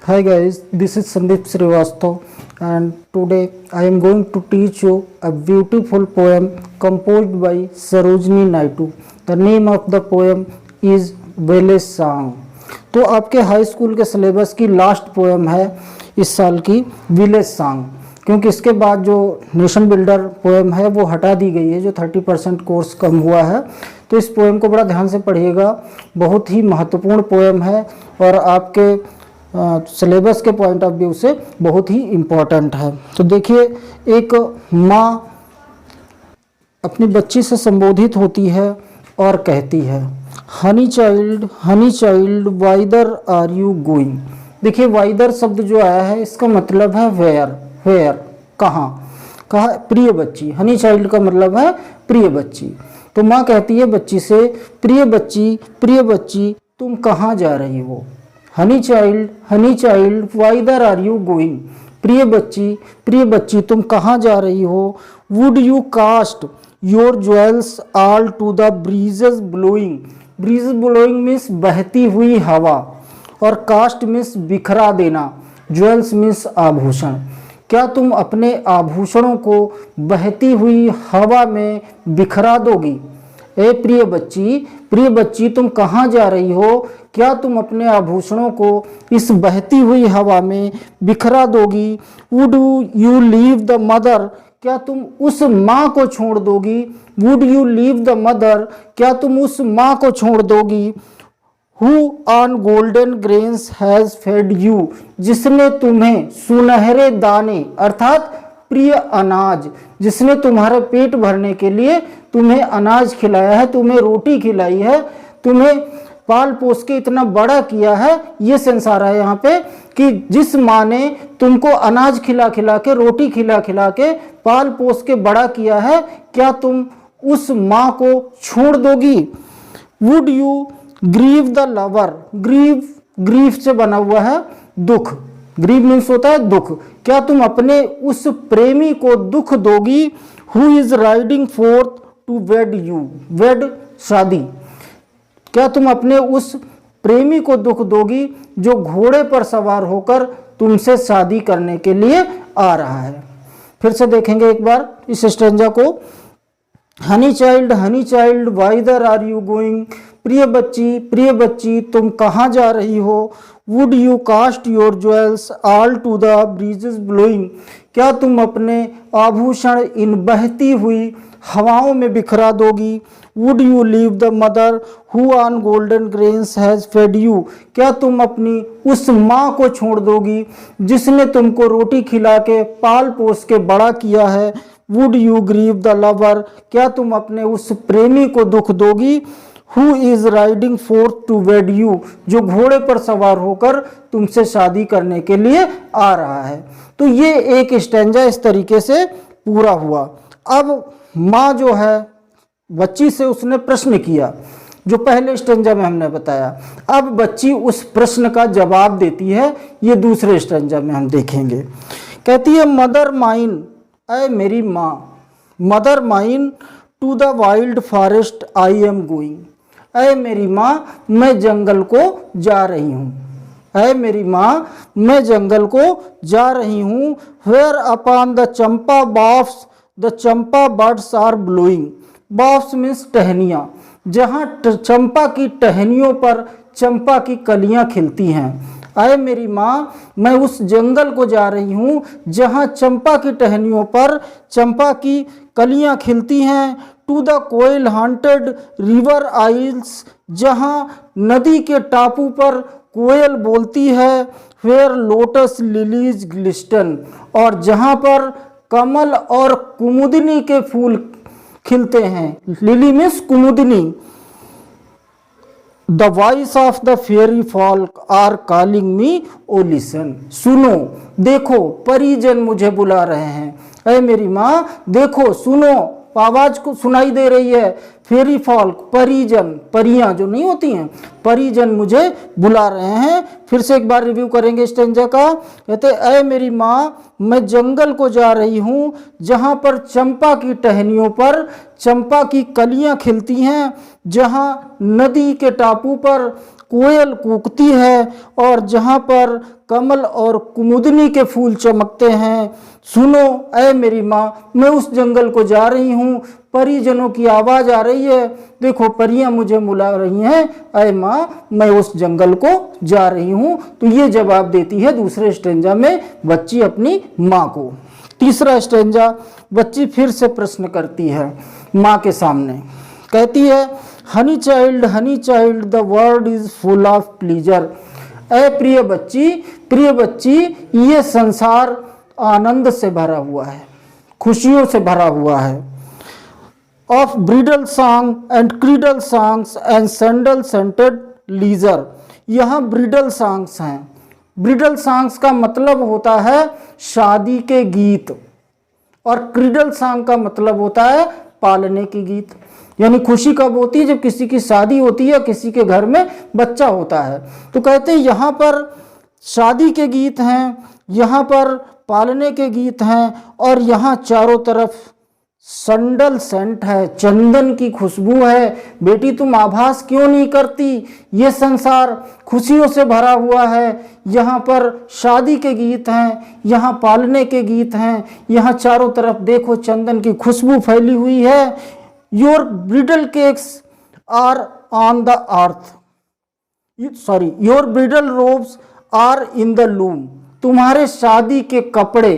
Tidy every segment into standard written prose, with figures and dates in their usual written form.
Hi guys, this is Sandeep Srivastava and today I am going to teach you a beautiful poem composed by Sarojini Naidu. The name of the poem is Village Song. तो आपके high school के syllabus की last poem है इस साल की village song, क्योंकि इसके बाद जो नेशन बिल्डर पोएम है वो हटा दी गई है, जो 30% कोर्स कम हुआ है। तो इस पोएम को बड़ा ध्यान से पढ़िएगा, बहुत ही महत्वपूर्ण पोएम है और आपके सिलेबस के पॉइंट ऑफ व्यू से बहुत ही इम्पोर्टेंट है। तो देखिए, एक माँ अपनी बच्ची से संबोधित होती है और कहती है, honey child whither are you going. देखिए, वाइदर शब्द जो आया है इसका मतलब है वेयर, कहाँ। प्रिय बच्ची, हनी चाइल्ड का मतलब है प्रिय बच्ची। तो माँ कहती है बच्ची से, प्रिय बच्ची तुम कहाँ जा रही हो। Honey child whither are you going. प्रिय बच्ची तुम कहाँ जा रही हो। Would you cast your jewels all to the breezes blowing. Breezes blowing means बहती हुई हवा, और कास्ट मीन्स बिखरा देना, ज्वेल्स मीन्स आभूषण। क्या तुम अपने आभूषणों को बहती हुई हवा में बिखरा दोगी। ए प्रिय बच्ची तुम कहाँ जा रही हो। क्या तुम अपने आभूषणों को इस बहती हुई हवा में बिखरा दोगी। Would you leave the mother. क्या तुम उस माँ को छोड़ दोगी। Would you leave the mother. क्या तुम उस माँ को छोड़ दोगी। Who on golden grains has fed you। जिसने तुम्हें सुनहरे दाने अर्थात प्रिय अनाज, जिसने तुम्हारे पेट भरने के लिए तुम्हें अनाज खिलाया है, तुम्हें रोटी खिलाई है, तुम्हें पाल पोस के इतना बड़ा किया है। ये सेंस आ रहा है यहाँ पे कि जिस माँ ने तुमको अनाज खिला खिला के, रोटी खिला खिला के, पाल पोस के बड़ा किया है, क्या तुम उस माँ को छोड़ दोगी। Would you grieve the lover. Grief से बना हुआ है दुख, ग्रीव मीन्स होता है दुख। क्या तुम अपने उस प्रेमी को दुख दोगी। Who is riding forth to wed you. Wed शादी। क्या तुम अपने उस प्रेमी को दुख दोगी जो घोड़े पर सवार होकर तुमसे शादी करने के लिए आ रहा है। फिर से देखेंगे एक बार इस स्टेंजा को। Honey child whither are you going. प्रिय बच्ची तुम कहाँ जा रही हो। Would you cast your jewels all to the breezes blowing. क्या तुम अपने आभूषण इन बहती हुई हवाओं में बिखरा दोगी। Would you leave the mother who on golden grains has fed you. क्या तुम अपनी उस माँ को छोड़ दोगी जिसने तुमको रोटी खिला के, पाल पोस के बड़ा किया है। Would you grieve the lover. क्या तुम अपने उस प्रेमी को दुख दोगी। Who is riding forth to wed you. जो घोड़े पर सवार होकर तुमसे शादी करने के लिए आ रहा है। तो ये एक स्टैंजा इस तरीके से पूरा हुआ। अब माँ जो है बच्ची से उसने प्रश्न किया, जो पहले स्टैंजा में हमने बताया। अब बच्ची उस प्रश्न का जवाब देती है, ये दूसरे स्टैंजा में हम देखेंगे। कहती है, मदर माइन, ऐ मेरी माँ, mother mine to the wild forest I am going. ऐ मेरी माँ, मैं जंगल को जा रही हूँ। ऐ मेरी माँ, मैं जंगल को जा रही हूँ। Where upon the champa boughs the champa birds are blowing. Boughs means टहनियाँ, जहाँ चंपा की टहनियों पर चंपा की कलियाँ खिलती हैं। आए मेरी माँ, मैं उस जंगल को जा रही हूँ जहाँ चंपा की टहनियों पर चंपा की कलियाँ खिलती हैं। To the koel haunted river isles, जहाँ नदी के टापू पर कोयल बोलती है। वेयर लोटस लिलीज ग्लिस्टन, और जहाँ पर कमल और कुमुदनी के फूल खिलते हैं। लिली मीन्स कुमुदनी। The voice of the fairy folk are calling me, O listen. सुनो, देखो, परिजन मुझे बुला रहे हैं। ऐ मेरी माँ, देखो, सुनो, आवाज को सुनाई दे रही है। फेरी फॉल्क, परिजन, परियां जो नहीं होती हैं, परिजन मुझे बुला रहे हैं। फिर से एक बार रिव्यू करेंगे स्टेंजा का। कहते, ऐ मेरी माँ, मैं जंगल को जा रही हूँ जहाँ पर चंपा की टहनियों पर चंपा की कलियाँ खिलती हैं, जहाँ नदी के टापू पर कोयल कूकती है और जहाँ पर कमल और कुमुदनी के फूल चमकते हैं। सुनो ऐ मेरी माँ, मैं उस जंगल को जा रही हूँ, परिजनों की आवाज़ आ रही है, देखो परियां मुझे बुला रही हैं, ऐ माँ मैं उस जंगल को जा रही हूँ। तो ये जवाब देती है दूसरे स्टेंजा में बच्ची अपनी माँ को। तीसरा स्टेंजा बच्ची फिर से प्रश्न करती है माँ के सामने, कहती है honey child the world is full of pleasure. ऐ प्रिय बच्ची ये संसार आनंद से भरा हुआ है, खुशियों से भरा हुआ है। Of bridal song and cradle songs and sandal scented leisure. यहाँ ब्रिडल सॉन्ग्स हैं। ब्रिडल सॉन्ग्स का मतलब होता है शादी के गीत, और क्रीडल सॉन्ग का मतलब होता है पालने के गीत। यानी खुशी कब होती है? जब किसी की शादी होती है, किसी के घर में बच्चा होता है। तो कहते हैं यहाँ पर शादी के गीत हैं, यहाँ पर पालने के गीत हैं, और यहाँ चारों तरफ संडल सेंट है, चंदन की खुशबू है। बेटी तुम आभास क्यों नहीं करती? ये संसार खुशियों से भरा हुआ है। यहाँ पर शादी के गीत हैं, यहाँ पालने के गीत हैं, यहाँ चारों तरफ देखो चंदन की खुशबू फैली हुई है। Your bridal cakes are on the earth, your bridal robes are in the loom. तुम्हारे शादी के कपड़े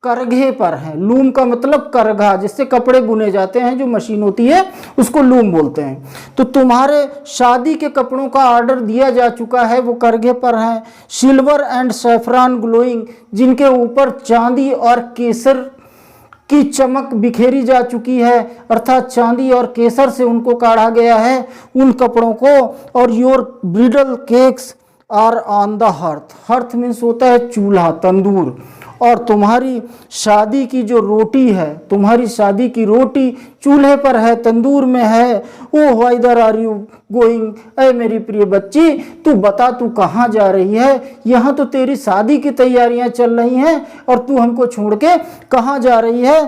करघे पर हैं। लूम का मतलब करघा, जिससे कपड़े बुने जाते हैं, जो मशीन होती है उसको लूम बोलते हैं। तो तुम्हारे शादी के कपड़ों का ऑर्डर दिया जा चुका है, वो करघे पर हैं। सिल्वर एंड सैफरान ग्लोइंग, जिनके ऊपर चांदी और केसर की चमक बिखेरी जा चुकी है, अर्थात चांदी और केसर से उनको काढ़ा गया है उन कपड़ों को। और your bridal cakes are on the hearth. Hearth means होता है चूल्हा, तंदूर। और तुम्हारी शादी की जो रोटी है, तुम्हारी शादी की रोटी चूल्हे पर है, तंदूर में है। ओ व्हाइदर आर यू गोइंग, ऐ मेरी प्रिय बच्ची तू बता तू कहाँ जा रही है? यहाँ तो तेरी शादी की तैयारियां चल रही हैं और तू हमको छोड़ के कहाँ जा रही है?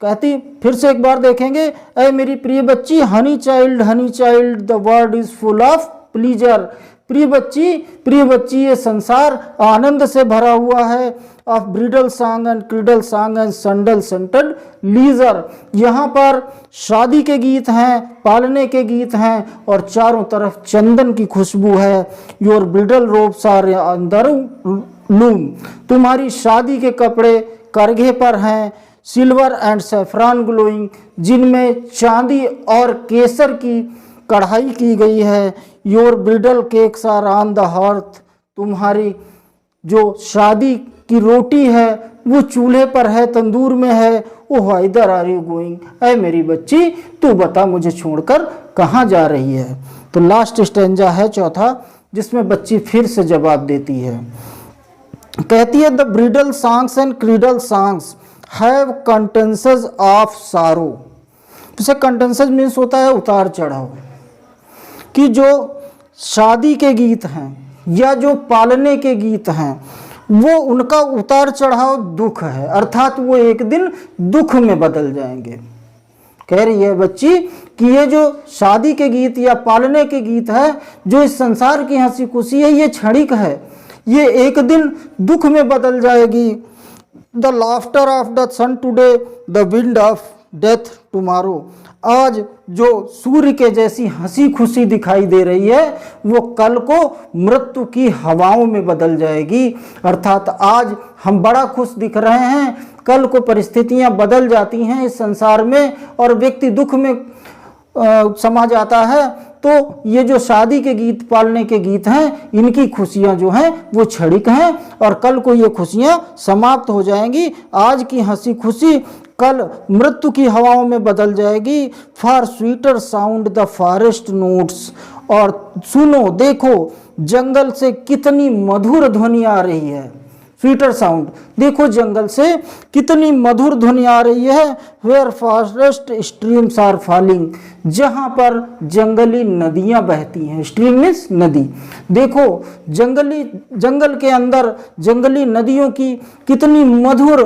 कहती, फिर से एक बार देखेंगे, ऐ मेरी प्रिय बच्ची honey child the world is full of pleasure. प्रिय बच्ची ये संसार आनंद से भरा हुआ है। Of bridal song and cradle song and sandal scented leisure, यहाँ पर शादी के गीत हैं, पालने के गीत हैं, और चारों तरफ चंदन की खुशबू है। योर ब्रिडल रोब्स आर अंदर लूम, तुम्हारी शादी के कपड़े करघे पर हैं। सिल्वर एंड सैफरान ग्लोइंग, जिनमें चांदी और केसर की कढ़ाई की गई है। Your bridal cakes are on the hearth, तुम्हारी जो शादी की रोटी है वो चूल्हे पर है, तंदूर में है। ओ व्हाइदर आर यू गोइंग, ऐ मेरी बच्ची तू बता मुझे छोड़कर कहाँ जा रही है? तो लास्ट स्टेंजा है चौथा, जिसमें बच्ची फिर से जवाब देती है। कहती है the bridal songs and cradle songs have cadences of sorrow. जैसे कंटेंसेस मीन्स होता है उतार चढ़ाव, कि जो शादी के गीत हैं या जो पालने के गीत हैं वो उनका उतार चढ़ाव दुख है, अर्थात वो एक दिन दुख में बदल जाएंगे। कह रही है बच्ची कि ये जो शादी के गीत या पालने के गीत है, जो इस संसार की हंसी खुशी है, ये क्षणिक है, ये एक दिन दुख में बदल जाएगी। The laughter of the sun today, the wind of death tomorrow. आज जो सूर्य के जैसी हंसी खुशी दिखाई दे रही है वो कल को मृत्यु की हवाओं में बदल जाएगी। अर्थात आज हम बड़ा खुश दिख रहे हैं, कल को परिस्थितियां बदल जाती हैं इस संसार में और व्यक्ति दुख में समा जाता है। तो ये जो शादी के गीत, पालने के गीत हैं, इनकी खुशियां जो हैं वो क्षणिक हैं और कल को ये खुशियां समाप्त हो जाएंगी। आज की हंसी खुशी कल मृत्यु की हवाओं में बदल जाएगी। For sweeter sound the forest notes, और सुनो देखो जंगल से कितनी मधुर ध्वनि आ रही है। स्वीटर साउंड, देखो जंगल से कितनी मधुर ध्वनि आ रही है। Where forest streams are falling, जहाँ पर जंगली नदियाँ बहती हैं। स्ट्रीम मीन्स नदी। देखो जंगल के अंदर जंगली नदियों की कितनी मधुर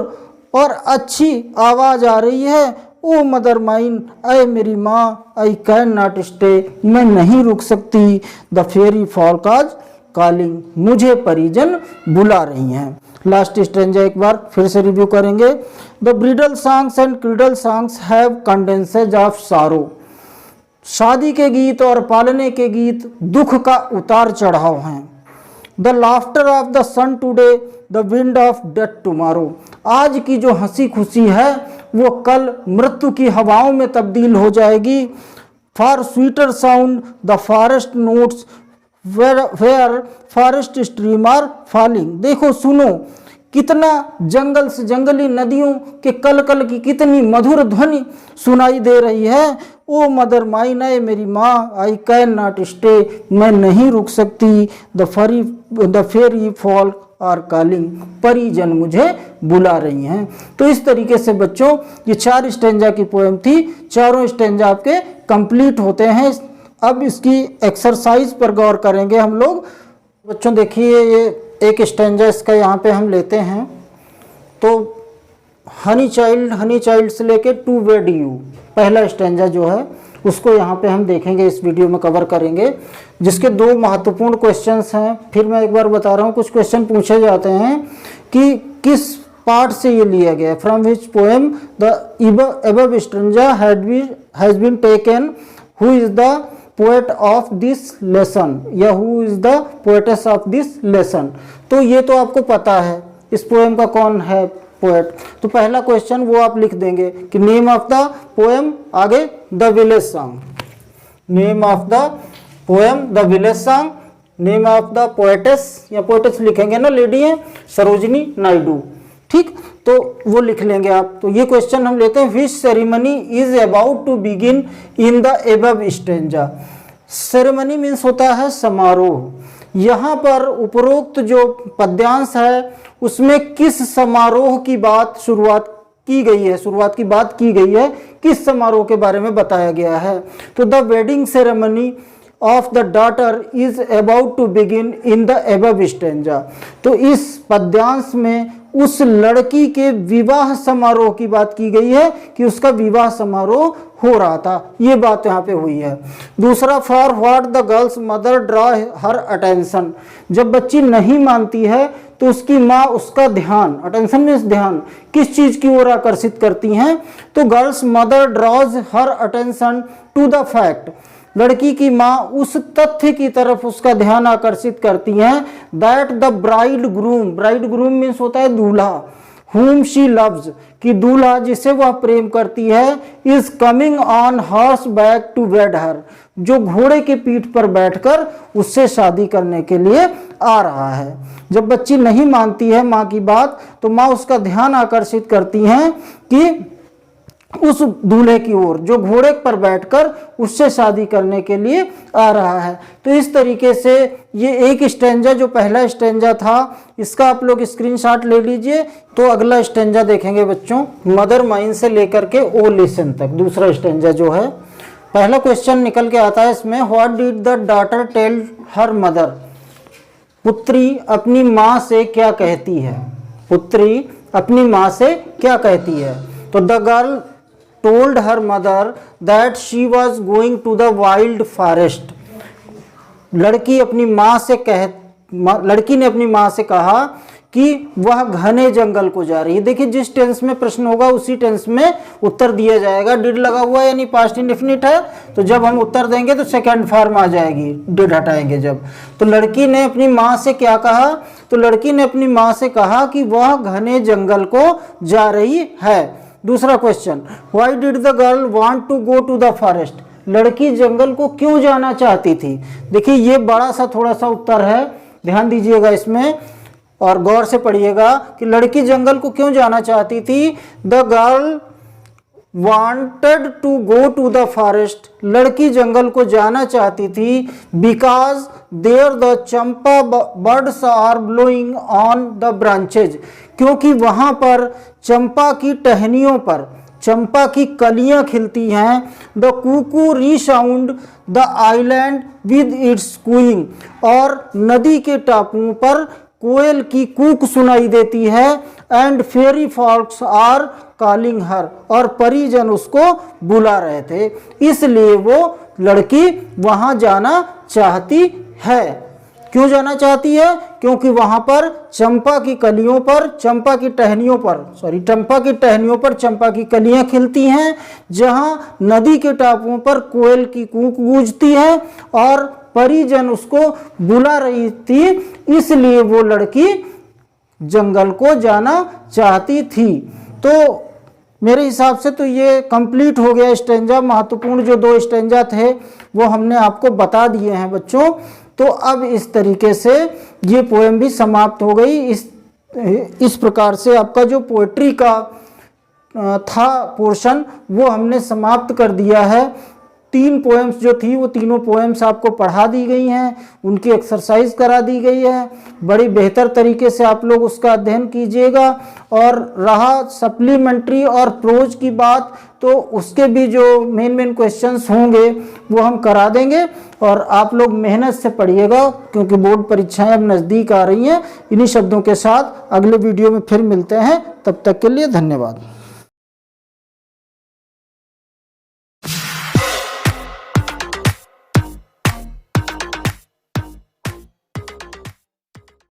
और अच्छी आवाज़ आ रही है। ओ मदर माइन, अय मेरी माँ, आई कैन नॉट स्टे, मैं नहीं रुक सकती, द फेरी फॉल्काज कॉलिंग, मुझे परिजन बुला रही हैं। लास्ट स्ट्रेंजा एक बार फिर से रिव्यू करेंगे। The bridal songs and cradle songs have cadences of sorrow, शादी के गीत और पालने के गीत दुख का उतार चढ़ाव हैं। The laughter of the sun today, the wind of death tomorrow, आज की जो हंसी खुशी है वो कल मृत्यु की हवाओं में तब्दील हो जाएगी। For sweeter sound the forest notes where forest stream are falling, देखो सुनो कितना जंगल से जंगली नदियों के कल कल की कितनी मधुर ध्वनि सुनाई दे रही है। ओ मदर माइन, मेरी माँ, आई कैन नॉट स्टे, मैं नहीं रुक सकती, the fairy folk are calling, परिजन मुझे बुला रही हैं। तो इस तरीके से बच्चों ये 4 स्टेंजा की पोएम थी, चारों स्टेंजा आपके कंप्लीट होते हैं। अब इसकी एक्सरसाइज पर गौर करेंगे हम लोग। बच्चों देखिए ये एक स्टेंजा इसका यहाँ पे हम लेते हैं, तो हनी चाइल्ड से लेके टू वेड यू, पहला स्टेंजा जो है उसको यहाँ पे हम देखेंगे, इस वीडियो में कवर करेंगे, जिसके 2 महत्वपूर्ण क्वेश्चंस हैं। फिर मैं एक बार बता रहा हूँ, कुछ क्वेश्चन पूछे जाते हैं कि किस पार्ट से ये लिया गया है, from which poem the above stanza has been taken, who is the poet of this lesson, या who is the poetess of this lesson. तो ये तो आपको पता है इस पोएम का कौन है पोएट। तो पहला क्वेश्चन वो आप लिख देंगे कि नेम ऑफ द पोएम, आगे the village song, name of the poem the village song, name of the poetess, या पोएटेस लिखेंगे ना, लेडी है सरोजनी नायडू, ठीक, तो वो लिख लेंगे आप। तो ये क्वेश्चन हम लेते हैं, which ceremony is about to begin in the above stanza. Ceremony means होता है समारोह। यहाँ पर उपरोक्त जो पद्यांश है उसमें किस समारोह की शुरुआत की बात की गई है, किस समारोह के बारे में बताया गया है। तो the wedding ceremony of the daughter is about to begin in the above stanza. तो इस पद्यांश में उस लड़की के विवाह समारोह की बात की गई है कि उसका विवाह समारोह हो रहा था, ये बात यहाँ पे हुई है। दूसरा, for what the girls mother draw her attention, जब बच्ची नहीं मानती है तो उसकी माँ उसका ध्यान, अटेंशन मीन्स ध्यान, किस चीज की ओर आकर्षित करती हैं। तो girl's mother draws her attention to the fact, लड़की की माँ उस तथ्य की तरफ उसका ध्यान आकर्षित करती हैं, that the bride groom means होता है दूल्हा, whom she loves, कि दूल्हा जिसे वह प्रेम करती है, is coming on horseback to wed her, जो घोड़े के पीठ पर बैठकर उससे शादी करने के लिए आ रहा है। जब बच्ची नहीं मानती है माँ की बात तो माँ उसका ध्यान आकर्षित करती हैं कि उस दूल्हे की ओर जो घोड़े पर बैठकर उससे शादी करने के लिए आ रहा है। तो इस तरीके से ये एक स्टेंजा, जो पहला स्टेंजा था, इसका आप लोग स्क्रीनशॉट ले लीजिए। तो अगला स्टेंजा देखेंगे बच्चों, मदर माइन से लेकर के ओ लिसन तक, दूसरा स्टेंजा जो है। पहला क्वेश्चन निकल के आता है इसमें, what did the daughter tell her mother, पुत्री अपनी माँ से क्या कहती है, पुत्री अपनी माँ से क्या कहती है। तो the girl told her mother that she was going to the wild forest, लड़की ने अपनी माँ से कहा कि वह घने जंगल को जा रही है। देखिए जिस टेंस में प्रश्न होगा उसी टेंस में उत्तर दिया जाएगा। डिड लगा हुआ यानी पास्ट इंडेफिनिट है, तो जब हम उत्तर देंगे तो सेकंड फॉर्म आ जाएगी, डिड हटाएंगे जब। तो लड़की ने अपनी माँ से क्या कहा, तो लड़की ने अपनी माँ से कहा कि वह घने जंगल को जा रही है। दूसरा question, why did the girl want to go to the forest, लड़की जंगल को क्यों जाना चाहती थी। देखिए ये बड़ा सा थोड़ा सा उत्तर है, ध्यान दीजिएगा इसमें और गौर से पढ़िएगा कि लड़की जंगल को क्यों जाना चाहती थी। The girl wanted to go to the forest, लड़की जंगल को जाना चाहती थी because there the champa birds are blowing on the branches, क्योंकि वहाँ पर चंपा की टहनियों पर चंपा की कलियां खिलती हैं। The cuckoo resound the island with its cooing, और नदी के टापुओं पर कोयल की कूक सुनाई देती है। And fairy folks are calling her, और परिजन उसको बुला रहे थे, इसलिए वो लड़की वहां जाना चाहती है। क्यों जाना चाहती है? क्योंकि वहां पर चंपा की कलियों पर, चंपा की टहनियों पर चंपा की कलियां खिलती हैं, जहां नदी के टापुओं पर कोयल की कूक गूंजती है, और परिजन उसको बुला रही थी, इसलिए वो लड़की जंगल को जाना चाहती थी। तो मेरे हिसाब से तो ये कंप्लीट हो गया स्टेंजा। महत्वपूर्ण जो 2 स्टेंजा थे वो हमने आपको बता दिए हैं बच्चों। तो अब इस तरीके से ये पोएम भी समाप्त हो गई। इस प्रकार से आपका जो पोएट्री का था पोर्शन वो हमने समाप्त कर दिया है। 3 पोएम्स जो थी वो तीनों पोएम्स आपको पढ़ा दी गई हैं, उनकी एक्सरसाइज करा दी गई है। बड़ी बेहतर तरीके से आप लोग उसका अध्ययन कीजिएगा। और रहा सप्लीमेंट्री और प्रोज की बात, तो उसके भी जो मेन क्वेश्चंस होंगे वो हम करा देंगे, और आप लोग मेहनत से पढ़िएगा क्योंकि बोर्ड परीक्षाएं अब नज़दीक आ रही हैं। इन्हीं शब्दों के साथ अगले वीडियो में फिर मिलते हैं, तब तक के लिए धन्यवाद।